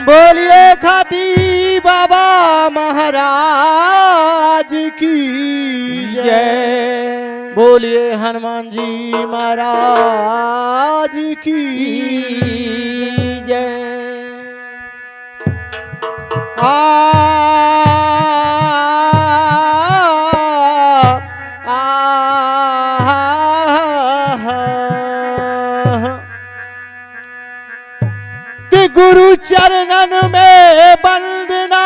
बोलिए खाती बाबा महाराज की जय। बोलिए हनुमान जी महाराज की जय। कि गुरु चरणन में वंदना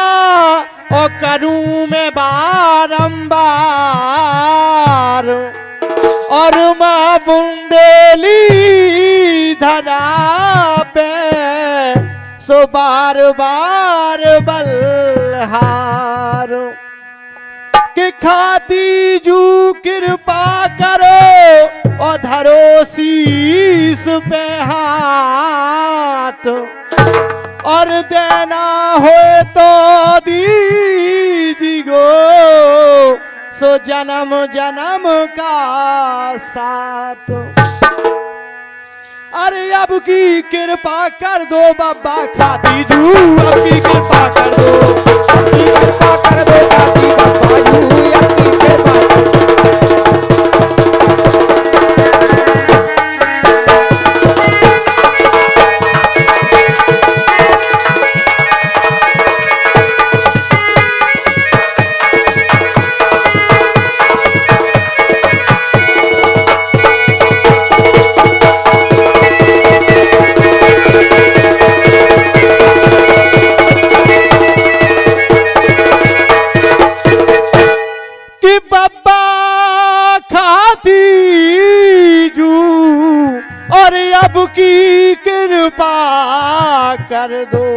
और करूं मैं बारंबार और मां बुंदेली धरा पे सो बार बार बलहार कि खाती जू कृपा करो और धरो शीस पे हाथ और देना हो तो दीजिगो सो जन्म जन्म का साथ। अरे अब की कृपा कर दो बाबा खाती जू, अब की कृपा कर दो, अब की कृपा कर दो खाती बाबा जू, अब की कृपा कर दो। की कृपा कर दो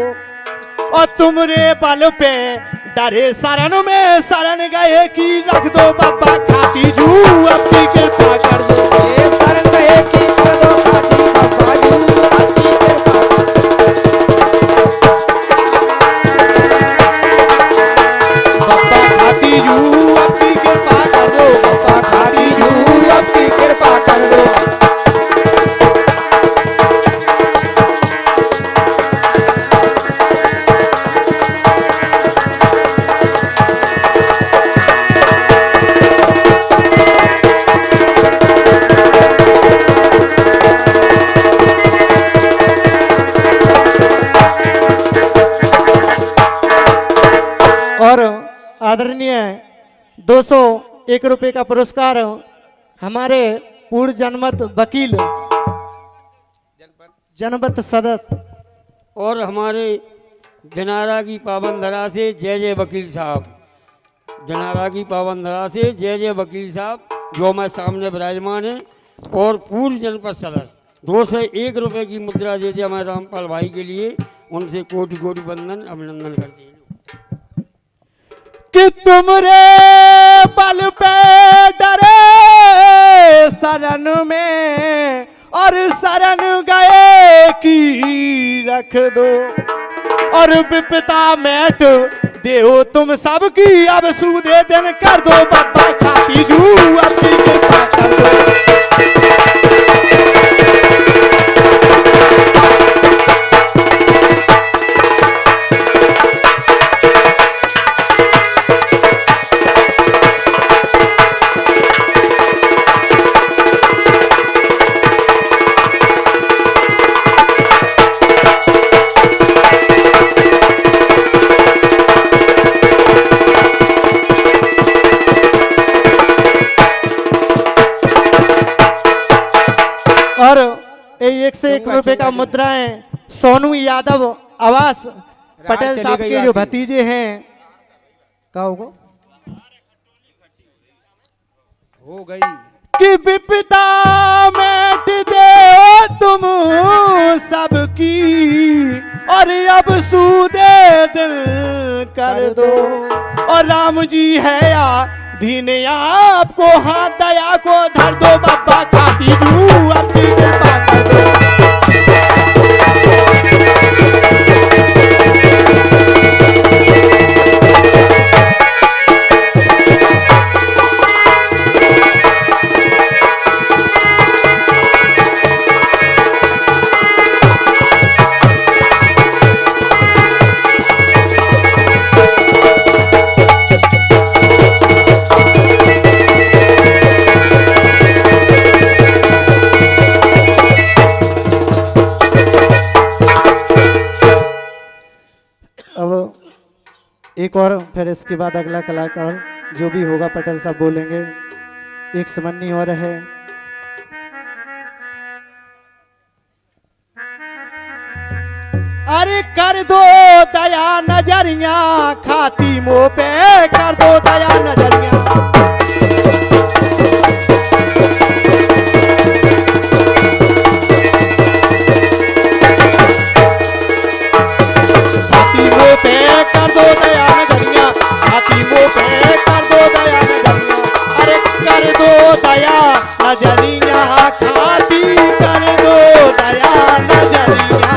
और तुमरे बल पे डरे शरण में शरण गए की रख दो बाबा खाती जू, अब की कृपा कर दो। शरण गए की कर दो खाती बाबा जू, अब की कृपा बाबा खाती जू, अब की कृपा कर दो, बाबा खाती जू, अब की कृपा कर दो। और आदरणीय 201 रुपए का पुरस्कार हमारे पूर्व जनमत वकील जनमत सदस्य और हमारे जनारा की पावन धरा से जय जय वकील साहब, जनारा की पावन धरा से जय जय वकील साहब जो हमारे सामने विराजमान है, और पूर्व जनपद सदस्य 201 रुपए की मुद्रा देते हमारे रामपाल भाई के लिए, उनसे कोटि कोटि वंदन अभिनंदन करते हैं। कि तुमरे बल पे डरे शरण में और शरण गए की रख दो और विपदा मैट देहो तुम सबकी अब सूदे दिन कर दो बाबा खाती जू, अब की कृपा कर दो। और 101 रुपए का मुद्राएं सोनू यादव आवास पटेल साहब के जो भतीजे हैं, क्या होगा हो गई कि विपदा मेट दे तुम सबकी और अब सूदे दिल कर दो और राम जी है या दीन आपको हाथ दया को धर दो बाबा खाती जू, अब की कृपा कर दो। एक और फिर इसके बाद अगला कलाकार जो भी होगा पटेल साहब बोलेंगे। एक समन्नी और है। अरे कर दो दया नजरिया खाती मुंह पे कर दो दया नजरिया। खाती मुंह पे कर दो दया नजरिया खाती मुंह पे कर दो दया नजरिया। अरे कर दो दया नजरिया खाती कर दो दया नजरिया।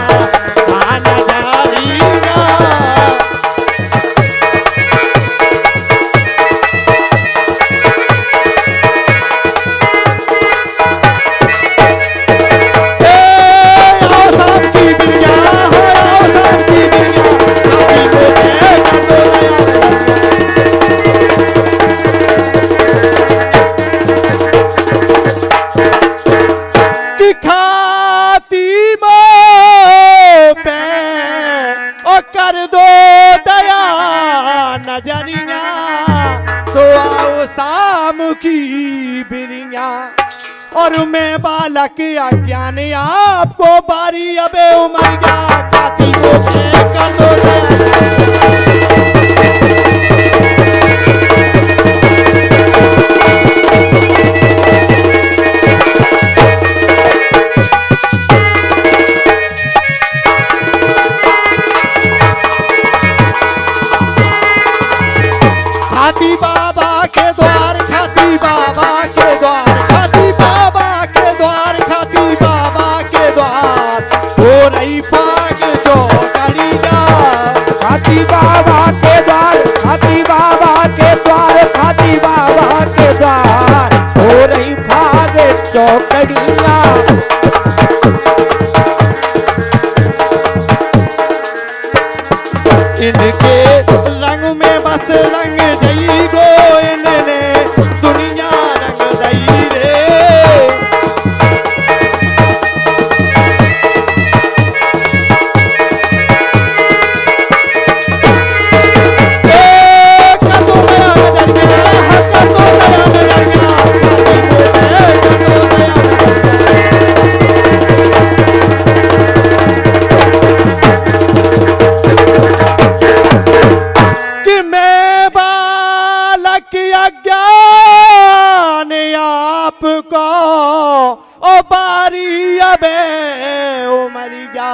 कर दो दया नजरिया सो आओ शाम की बिरिया। और मैं बालक अज्ञान आपको बारी अबे उमर गया खाती को कर दो दया। खाती बाबा के द्वार खाती बाबा के द्वार खाती बाबा के द्वार खाती बाबा के द्वार हो रही पाग चौकड़िया। खाती बाबा के द्वार खाती बाबा के द्वार खाती बाबा के द्वार हो रही भाग चौकड़िया। इनके रंग में बस रंग जई गो इनने दुनिया रंग दई रे। कर दो दया नजरिया कर दो दया नजरिया खाती को कर दो दया कि मैं बालक अज्ञान आपको ओ बारी अबे उमर गया।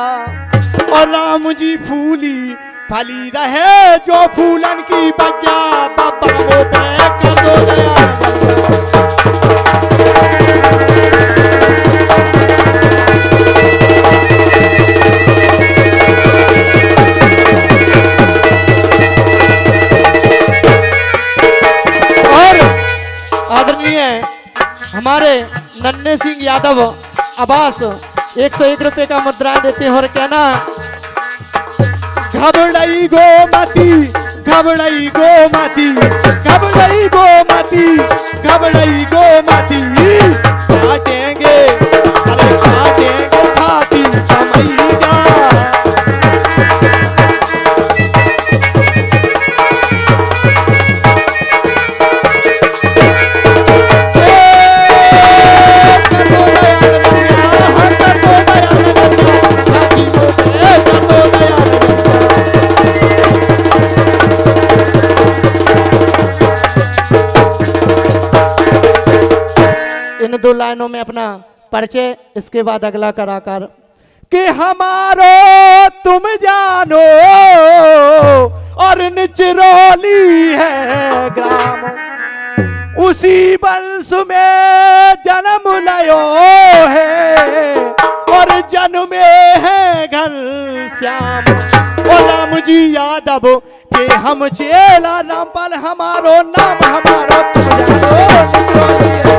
और राम जी फूली फली रहे जो फूलन की बग्या बाबा वो पे कर दो दया। आदरणीय हमारे नन्हे सिंह यादव आवास 101 रुपए का मुद्रा देते हैं और कहना घबराई गो माती घबराई गो माती घबराई गो माती घबराई गो माती काटेंगे अरे काटेंगे खाती समैया। इन दो लाइनों में अपना परिचय, इसके बाद अगला कलाकार कि हमारो तुम जानो और निचरोली है ग्राम उसी वंश में जन्म लयो है और जन्मे है घनश्याम। और राम जी यादव के हम चेला रामपाल हमारो नाम हमारो तुम जानो निचरोली है।